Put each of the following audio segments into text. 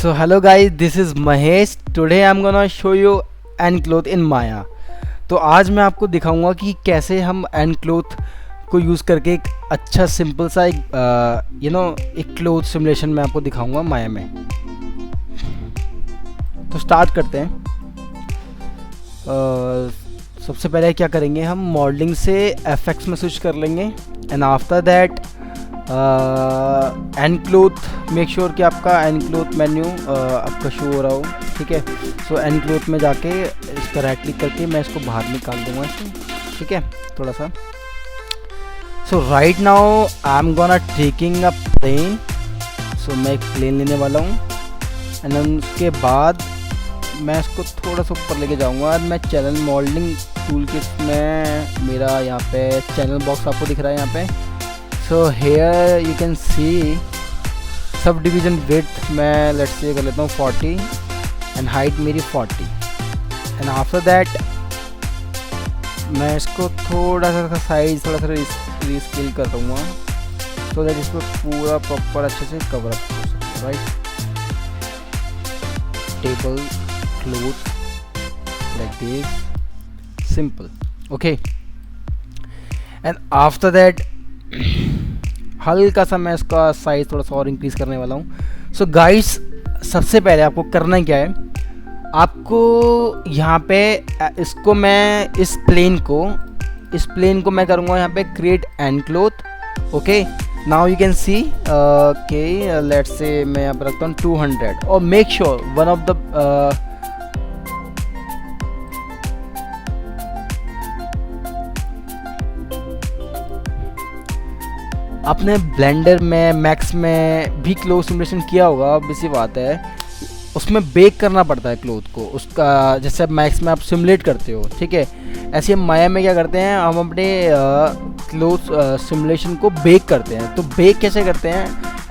So hello guys, this is Mahesh. Today I'm gonna show you encloth in Maya. तो आज मैं आपको दिखाऊंगा कि कैसे हम encloth को यूज़ करके एक अच्छा सिंपल सा एक क्लोथ सिमुलेशन मैं आपको दिखाऊंगा माया में. तो स्टार्ट करते हैं. सबसे पहले क्या करेंगे, हम मॉडलिंग से एफएक्स में स्विच कर लेंगे and after that an cloth make sure कि आपका एनक्लोथ मेन्यू आपका शो हो रहा हो. ठीक है, सो एनक्लोथ में जाके इस पर राइट क्लिक करके मैं इसको बाहर निकाल दूंगा इसको. ठीक है, थोड़ा सा. So right now I am gonna taking a plane. सो मैं एक प्लेन लेने वाला हूँ एंड उसके बाद मैं इसको थोड़ा सा ऊपर लेके जाऊँगा. मैं चैनल मॉडलिंग टूल किट में मेरा यहाँ पे चैनल बॉक्स आपको दिख रहा है यहाँ पे. So here you can see sub division width मैं लेट्स से कर लेता हूँ 40 एंड हाइट मेरी 40 एंड आफ्टर दैट मैं इसको थोड़ा सा साइज थोड़ा सा रीस्केल कर दूँगा सो दैट इसको पूरा प्रॉपर अच्छे से कवर अप हो सके. Right, table cloth like this simple. Okay, and after that हल्का सा मैं इसका साइज थोड़ा सा और इंक्रीज करने वाला हूँ. सो गाइस, सबसे पहले आपको करना क्या है, आपको यहाँ पे इसको मैं इस प्लेन को मैं करूँगा यहाँ पे create an cloth. Okay, now you can see okay let's say मैं यहाँ पर रखता हूँ 200 और make sure one of the आपने ब्लेंडर में मैक्स में भी क्लोथ सिमुलेशन किया होगा, ऑब्वियसली बात है. उसमें बेक करना पड़ता है क्लोथ को, उसका जैसे मैक्स में आप सिमुलेट करते हो. ठीक है, ऐसे हम माया में क्या करते हैं, हम अपने क्लोथ सिमुलेशन को बेक करते हैं. तो बेक कैसे करते हैं,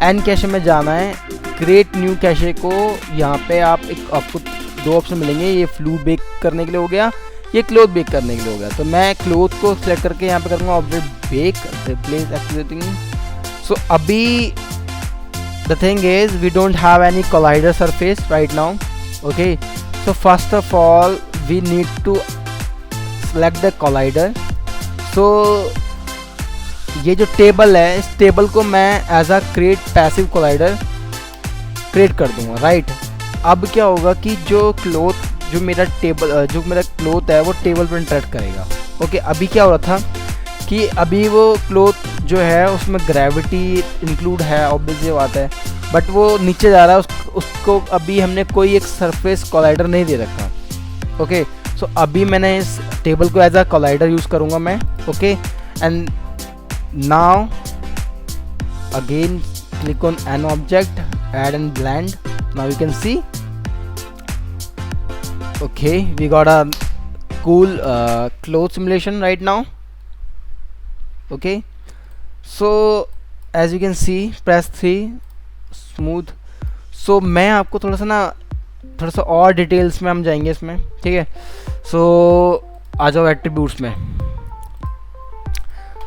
एन कैशे में जाना है, क्रिएट न्यू कैशे को. यहाँ पे आपको दो ऑप्शन मिलेंगे, ये फ्लू बेक करने के लिए हो गया, ये क्लोथ बेक करने के लिए हो गया. तो मैं क्लोथ को सिलेक्ट करके यहाँ पे करूँगा object bake replace activating. So अभी the thing is we don't have any collider surface right now. Okay, so first of all we need to select the collider. सो ये जो टेबल है, इस टेबल को मैं as a create passive collider create कर दूंगा. राइट, अब क्या होगा कि जो मेरा क्लोथ है वो टेबल पर इंटरेक्ट करेगा. ओके, अभी क्या हो रहा था कि अभी वो क्लोथ जो है उसमें ग्रेविटी इंक्लूड है, ऑब्वियसली बात है, बट वो नीचे जा रहा है. उसको अभी हमने कोई एक सरफेस कोलाइडर नहीं दे रखा. ओके, सो अभी मैंने इस टेबल को एज अ कोलाइडर यूज़ करूँगा मैं. Okay, and now again click on an object, add and blend. Now you can C okay, we got a cool cloth simulation right now. Okay, so as you can see press 3 smooth. so मैं आपको थोड़ा सा और details में हम जाएंगे इसमें. ठीक है, so आ जाओ एट्रीब्यूट्स में.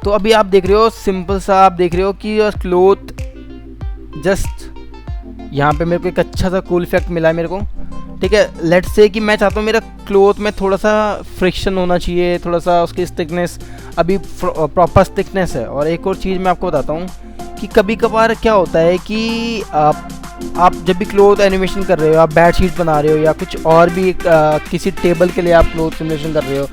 तो अभी आप देख रहे हो सिंपल सा, आप देख रहे हो कि क्लोथ जस्ट यहाँ पे मेरे को एक अच्छा सा कूल इफेक्ट मिला है मेरे को. ठीक है, लेट्स से कि मैं चाहता हूँ मेरा क्लोथ में थोड़ा सा फ्रिक्शन होना चाहिए, थोड़ा सा उसकी थिकनेस अभी प्रॉपर थिकनेस है. और एक और चीज़ मैं आपको बताता हूँ कि कभी कभार क्या होता है कि आप जब भी क्लोथ एनिमेशन कर रहे हो, आप बेड शीट बना रहे हो या कुछ और भी किसी टेबल के लिए आप क्लोथ सिमुलेशन कर रहे हो,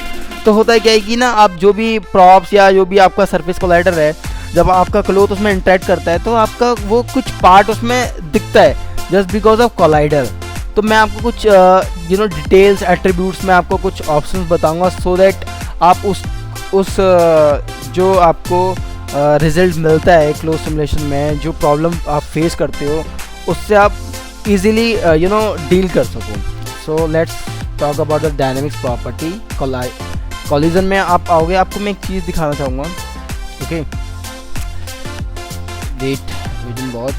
तो होता है क्या है कि ना आप जो भी प्रॉप्स या जो भी आपका सरफेस कोलाइडर है, जब आपका क्लोथ उसमें इंटरेक्ट करता है तो आपका वो कुछ पार्ट उसमें दिखता है जस्ट बिकॉज ऑफ कोलाइडर. तो मैं आपको कुछ डिटेल्स एट्रीब्यूट्स में आपको कुछ ऑप्शंस बताऊंगा सो दैट आप उस जो आपको रिजल्ट मिलता है क्लोथ सिमुलेशन में, जो प्रॉब्लम आप फेस करते हो उससे आप इजीली डील कर सको. So let's talk about the dynamics property. Collision में आप आओगे, आपको मैं एक चीज़ दिखाना चाहूँगा. Okay, wait and watch.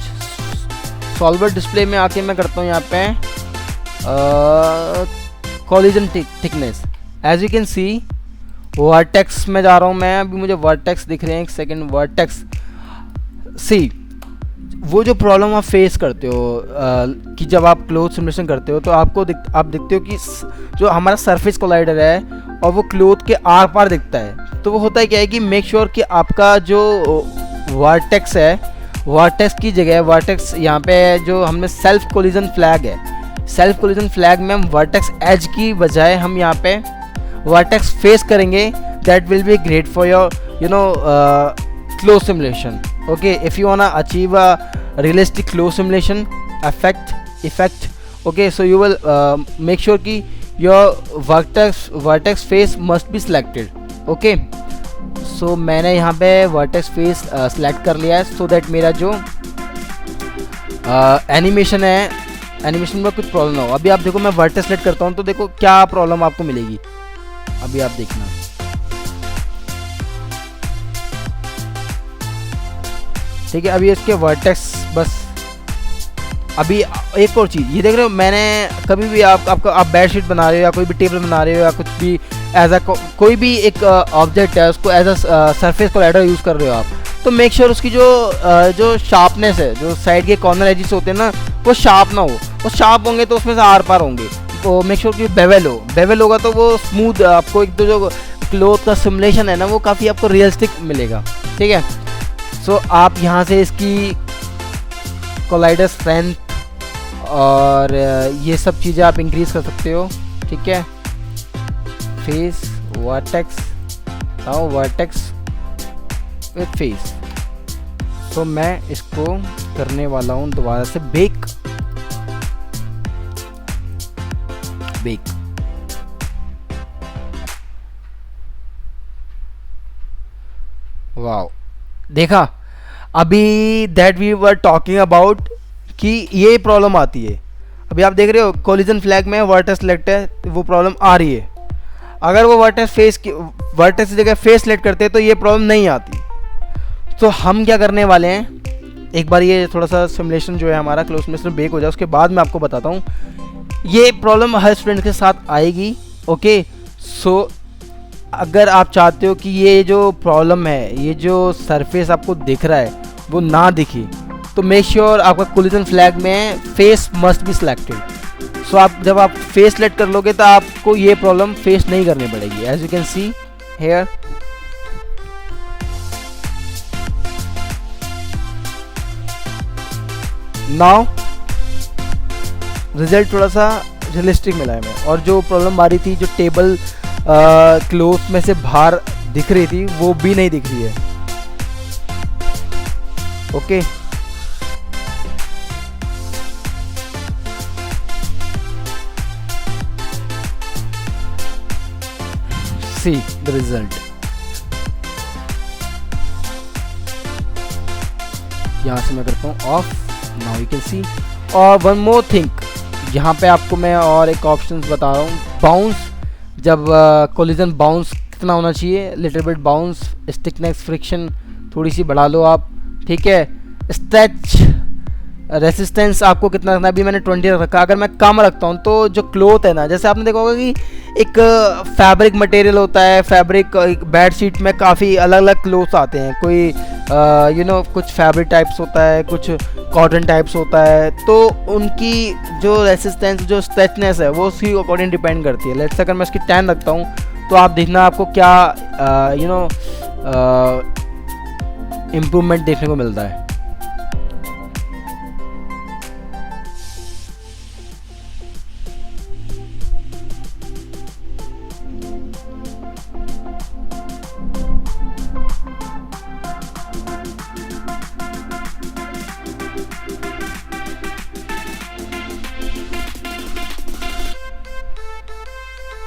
Solver display में आके मैं करता हूँ यहाँ पे collision thickness. As you can see vertex में जा रहा हूँ मैं. अभी मुझे वर्टेक्स दिख रहे हैं, एक सेकेंड. वर्टेक्स सी वो जो प्रॉब्लम आप फेस करते हो कि जब आप क्लोथ सिमुलेशन करते हो तो आप दिखते हो कि जो हमारा सरफेस कोलाइडर है और वो क्लोथ के आर पार दिखता है। तो वो होता है क्या है कि मेक श्योर कि आपका जो वर्टेक्स है, वर्टेक्स की जगह वर्टेक्स यहाँ पे जो हमने सेल्फ कोलिजन फ्लैग है, सेल्फ कोलिजन फ्लैग में हम वर्टेक्स एज की बजाय हम यहाँ पे वर्टेक्स फेस करेंगे। That will be great for your close simulation. Okay, if you wanna achieve a realistic close simulation effect, okay, so you will make sure कि your vertex face must be selected. Okay, so मैंने यहाँ पे vertex face select कर लिया है, so that मेरा जो animation है, एनिमेशन में कुछ प्रॉब्लम ना हो। अभी आप देखो मैं vertex select करता हूँ तो देखो क्या प्रॉब्लम आपको मिलेगी। अभी आप देखना, ठीक है। अभी इसके वर्टेक्स बस, अभी एक और चीज़ ये देख रहे हो, मैंने कभी भी आप बेडशीट बना रहे हो या कोई भी टेबल बना रहे हो या कुछ भी एज कोई भी एक ऑब्जेक्ट है उसको as a surface collider use कर रहे हो आप, तो मेक श्योर उसकी जो शार्पनेस है, जो साइड के कॉर्नर एजेस होते हैं ना, वो शार्प ना हो। वो शार्प होंगे तो उसमें से आर पार होंगे। तो मेक श्योर कि बेवल हो, बेवल होगा तो वो स्मूथ आपको एक तो जो क्लोथ का सिमुलेशन है ना वो काफ़ी आपको रियलिस्टिक मिलेगा, ठीक है। सो आप यहाँ से इसकी कोलाइडर स्ट्रेंथ और ये सब चीज़ें आप इंक्रीज़ कर सकते हो, ठीक है। फेस वर्टेक्स, आओ वर्टेक्स विथ फेस। तो मैं इसको करने वाला हूँ दोबारा से बेक। वाओ, देखा अभी that we were talking about कि ये प्रॉब्लम आती है। अभी आप देख रहे हो कोलिजन फ्लैग में वर्टेक्स सेलेक्ट है तो वो प्रॉब्लम आ रही है। अगर वो वर्टेक्स की जगह फेस सेलेक्ट करते हैं तो ये प्रॉब्लम नहीं आती। तो हम क्या करने वाले हैं, एक बार ये थोड़ा सा सिमुलेशन जो है हमारा क्लोज सिमुलेशन बेक हो जाए उसके बाद मैं आपको बताता हूँ। ये प्रॉब्लम हर स्टूडेंट के साथ आएगी, ओके। सो अगर आप चाहते हो कि ये जो प्रॉब्लम है, ये जो सरफेस आपको दिख रहा है वो ना दिखे, तो मेक श्योर आपका कोलिजन फ्लैग में फेस मस्ट बी सिलेक्टेड। सो आप जब आप फेस सेलेक्ट कर लोगे तो आपको ये प्रॉब्लम फेस नहीं करनी पड़ेगी। As you can see here, now result थोड़ा सा रियलिस्टिक मिला है मैं, और जो प्रॉब्लम आ रही थी, जो टेबल क्लोथ में से बाहर दिख रही थी, वो भी नहीं दिख रही है, ओके। सी द रिजल्ट, यहां से मैं करता हूं ऑफ, नाउ यू कैन सी। और वन मोर थिंग, यहाँ पे आपको मैं और एक ऑप्शन बता रहा हूँ, बाउंस। जब कोलिजन बाउंस कितना होना चाहिए, little bit bounce, stickiness friction थोड़ी सी बढ़ा लो आप, ठीक है। स्ट्रेच रेसिस्टेंस आपको कितना रखना है, अभी मैंने 20 रखा। अगर मैं कम रखता हूँ तो जो क्लोथ है ना, जैसे आपने देखा होगा कि एक फैब्रिक मटेरियल होता है, फैब्रिक बेड शीट में काफ़ी अलग अलग क्लोथ आते हैं, कोई कुछ फैब्रिक टाइप्स होता है, कुछ कॉटन टाइप्स होता है, तो उनकी जो रेसिस्टेंस, जो स्ट्रेचनेस है, वो उसी अकॉर्डिंग डिपेंड करती है। लेट्स से अगर मैं इसकी 10 रखता हूँ तो आप देखना आपको क्या इम्प्रूवमेंट देखने को मिलता है।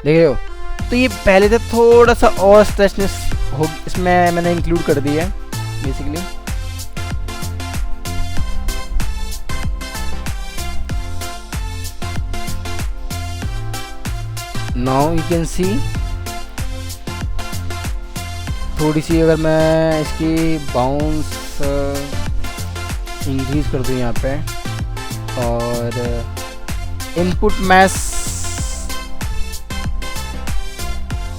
देख रहे हो, तो ये पहले से थोड़ा सा और स्ट्रेचनेस हो इसमें मैंने इंक्लूड कर दी है बेसिकली। नाउ यू कैन सी, थोड़ी सी अगर मैं इसकी बाउंस इंक्रीज कर दूँ यहाँ पे, और इनपुट मैस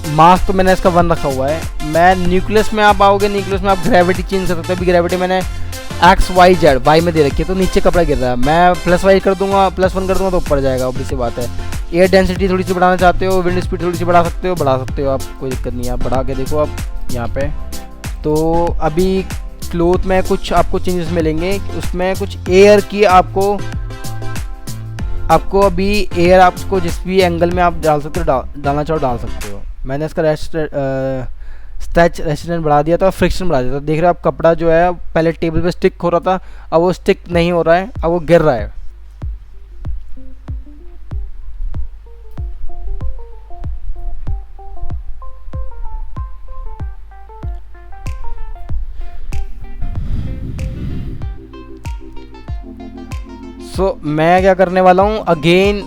मास तो मैंने इसका 1 रखा हुआ है। मैं न्यूक्लियस में आप आओगे, न्यूक्लियस में आप ग्रेविटी चेंज कर सकते हो। अभी ग्रेविटी मैंने एक्स वाई जेड, वाई में दे रखी है तो नीचे कपड़ा गिर रहा है, मैं +y कर दूंगा, +1 कर दूंगा तो ऊपर जाएगा, ऑब्वियस सी बात है। एयर डेंसिटी थोड़ी सी बढ़ाना चाहते हो, विंड स्पीड थोड़ी सी बढ़ा सकते हो आप, कोई दिक्कत नहीं है, आप बढ़ा के देखो आप यहाँ पे। तो अभी क्लोथ में कुछ आपको चेंजेस मिलेंगे, उसमें कुछ एयर की आपको अभी एयर आपको जिस भी एंगल में आप डाल सकते हो, डालना चाहो डाल सकते हो। मैंने इसका स्ट्रेच रेजिस्टेंस बढ़ा दिया था, फ्रिक्शन बढ़ा दिया था। देख रहे हो आप कपड़ा जो है पहले टेबल पे स्टिक हो रहा था, अब वो स्टिक नहीं हो रहा है, अब वो गिर रहा है। मैं क्या करने वाला हूँ अगेन,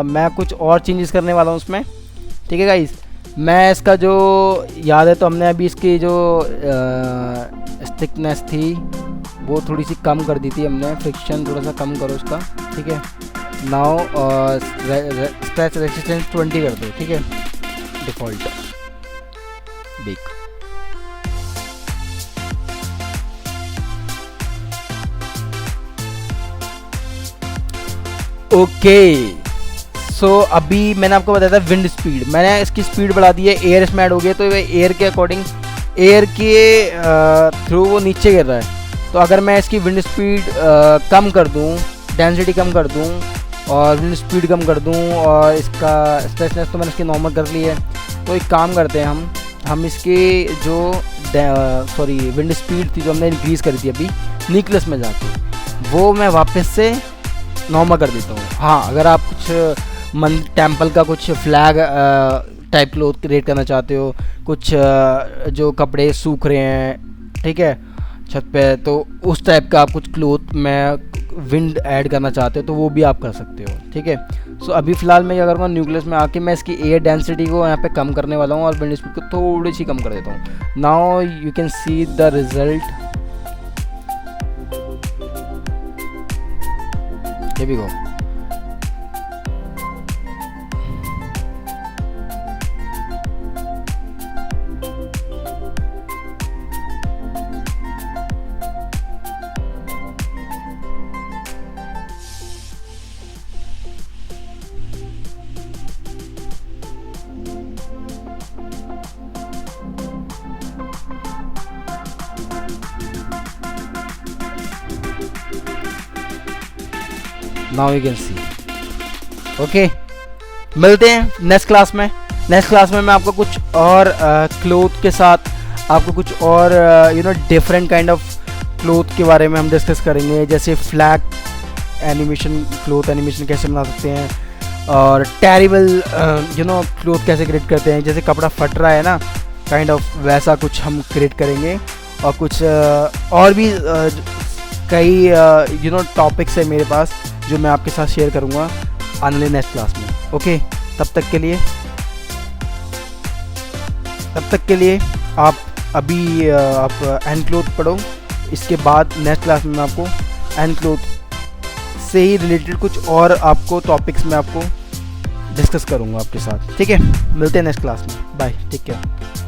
मैं कुछ और चेंजेस करने वाला हूँ उसमें, ठीक है गाइस। मैं इसका जो याद है तो हमने अभी इसकी जो स्टिकनेस थी वो थोड़ी सी कम कर दी थी हमने, फ्रिक्शन थोड़ा सा कम करो उसका, ठीक है। नाउ स्ट्रेच रेजिस्टेंस 20 कर दो, ठीक है, डिफ़ॉल्ट बेक। ओके सो अभी मैंने आपको बताया था विंड स्पीड, मैंने इसकी स्पीड बढ़ा दी है, एयर इसमें ऐड हो गया तो एयर के अकॉर्डिंग, एयर के थ्रू वो नीचे गिर रहा है। तो अगर मैं इसकी विंड स्पीड कम कर दूं, डेंसिटी कम कर दूं और विंड स्पीड कम कर दूं और इसका स्ट्रेचनेस तो मैंने इसकी नॉर्मल कर ली है, तो एक काम करते हैं हम इसकी जो विंड स्पीड थी जो हमने इंक्रीज़ करी थी अभी न्यूक्लियस में जाके, वो मैं वापस से नॉर्मल कर देता हूँ। हाँ, अगर आप कुछ टेम्पल का कुछ फ्लैग टाइप क्लोथ क्रिएट करना चाहते हो, कुछ जो कपड़े सूख रहे हैं, ठीक है, छत पे, तो उस टाइप का आप कुछ क्लोथ में विंड ऐड करना चाहते हो तो वो भी आप कर सकते हो, ठीक है। सो अभी फ़िलहाल मैं क्या करूँगा, न्यूक्लियस में आके मैं इसकी एयर डेंसिटी को यहाँ पे कम करने वाला हूँ और विंड स्पीड को थोड़ी सी कम कर देता हूँ। Now you can see the result, here we go। Now you can see. Okay, मिलते हैं नेक्स्ट क्लास में। नेक्स्ट क्लास में मैं आपको कुछ और क्लोथ के साथ आपको कुछ और डिफरेंट काइंड ऑफ क्लोथ के बारे में हम डिस्कस करेंगे, जैसे फ्लैग एनिमेशन, क्लोथ एनिमेशन कैसे बना सकते हैं, और टेरिबल क्लोथ कैसे क्रिएट करते हैं, जैसे कपड़ा फट रहा है ना काइंड ऑफ, वैसा कुछ हम क्रिएट करेंगे। और कुछ और भी कई टॉपिक्स है मेरे पास जो मैं आपके साथ शेयर करूँगा आने वाले नेक्स्ट क्लास में। ओके, तब तक के लिए आप अभी आप एंड क्लोथ पढ़ो, इसके बाद नेक्स्ट क्लास में मैं आपको एंड क्लोथ से ही रिलेटेड कुछ और आपको टॉपिक्स में आपको डिस्कस करूँगा आपके साथ, ठीक है। मिलते हैं नेक्स्ट क्लास में, बाय, टेक केयर।